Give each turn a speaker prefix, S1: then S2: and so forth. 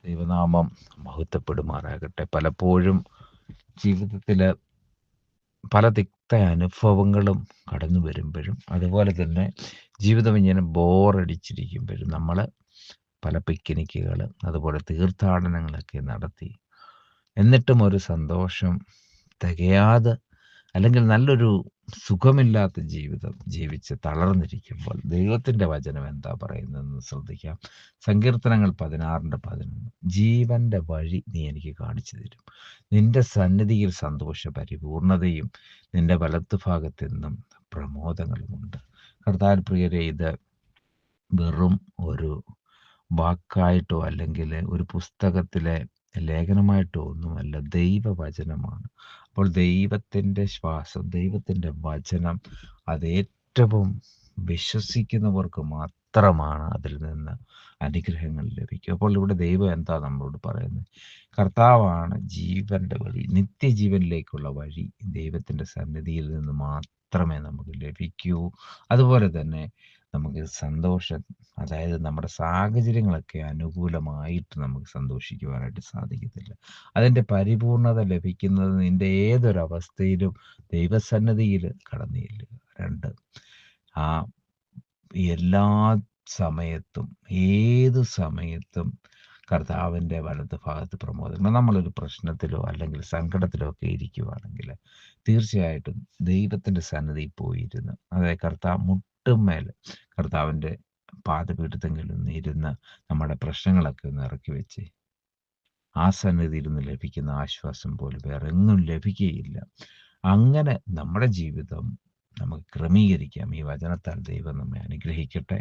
S1: ദൈവനാമം മഹത്വപ്പെടുമാറാകട്ടെ. പലപ്പോഴും ജീവിതത്തിൽ പല തിക്ത അനുഭവങ്ങളും കടന്നു വരുമ്പോഴും, അതുപോലെ തന്നെ ജീവിതം ഇങ്ങനെ ബോറടിച്ചിരിക്കുമ്പോഴും നമ്മൾ പല പിക്നിക്കുകൾ, അതുപോലെ തീർത്ഥാടനങ്ങളൊക്കെ നടത്തി, എന്നിട്ടും ഒരു സന്തോഷം തികയാതെ, അല്ലെങ്കിൽ നല്ലൊരു സുഖമില്ലാത്ത ജീവിതം ജീവിച്ച് തളർന്നിരിക്കുമ്പോൾ ദൈവത്തിൻ്റെ വചനം എന്താ പറയുന്നതെന്ന് ശ്രദ്ധിക്കാം. സങ്കീർത്തനങ്ങൾ 16:11. ജീവൻ്റെ വഴി നീ എനിക്ക് കാണിച്ചു തരും, നിന്റെ സന്നിധിയിൽ സന്തോഷ പരിപൂർണതയും നിന്റെ വലത്തുഭാഗത്തെന്നും പ്രമോദങ്ങളുമുണ്ട്. കർത്താവിൻ പ്രിയരെ, ഇത് വെറും ഒരു വാക്കായിട്ടോ അല്ലെങ്കിൽ ഒരു പുസ്തകത്തിലെ ലേഖനമായിട്ടോ ഒന്നുമല്ല, ദൈവവചനമാണ്. അപ്പോൾ ദൈവത്തിൻ്റെ ശ്വാസം, ദൈവത്തിൻ്റെ വചനം, അത് ഏറ്റവും വിശ്വസിക്കുന്നവർക്ക് മാത്രമാണ് അതിൽ നിന്ന് അനുഗ്രഹങ്ങൾ ലഭിക്കും. അപ്പോൾ ഇവിടെ ദൈവം എന്താ നമ്മളോട് പറയുന്നത്? കർത്താവാണ് ജീവൻ്റെ വഴി, നിത്യജീവനിലേക്കുള്ള വഴി ദൈവത്തിൻ്റെ സന്നിധിയിൽ നിന്ന് മാത്രമേ നമുക്ക് ലഭിക്കൂ. അതുപോലെ തന്നെ നമുക്ക് സന്തോഷം, അതായത് നമ്മുടെ സാഹചര്യങ്ങളൊക്കെ അനുകൂലമായിട്ട് നമുക്ക് സന്തോഷിക്കുവാനായിട്ട് സാധിക്കത്തില്ല. അതിൻ്റെ പരിപൂർണത ലഭിക്കുന്നത് നിൻ്റെ ഏതൊരവസ്ഥയിലും ദൈവസന്നിധിയിൽ കടന്നു ചെല്ലുക. 2, ആ എല്ലാ സമയത്തും, ഏത് സമയത്തും കർത്താവിൻ്റെ വലത്ത് ഭാഗത്ത് പ്രമോദങ്ങൾ. നമ്മളൊരു പ്രശ്നത്തിലോ അല്ലെങ്കിൽ സങ്കടത്തിലോ ഒക്കെ ഇരിക്കുവാണെങ്കിൽ തീർച്ചയായിട്ടും ദൈവത്തിൻ്റെ സന്നിധിയിൽ പോയിരുന്ന്, അതായത് മുട്ടുമേൽ കർത്താവിൻ്റെ പാദപീഠത്തെങ്കിലും ഒന്ന് ഇരുന്ന് നമ്മുടെ പ്രശ്നങ്ങളൊക്കെ ഒന്ന് ഇറക്കി വെച്ച്, ആ സന്നിധിയിൽ നിന്ന് ലഭിക്കുന്ന ആശ്വാസം പോലും വേറെ എങ്ങും ലഭിക്കുകയില്ല. അങ്ങനെ നമ്മുടെ ജീവിതം നമുക്ക് ക്രമീകരിക്കാം. ഈ വചനത്താൽ ദൈവം നമ്മെ അനുഗ്രഹിക്കട്ടെ.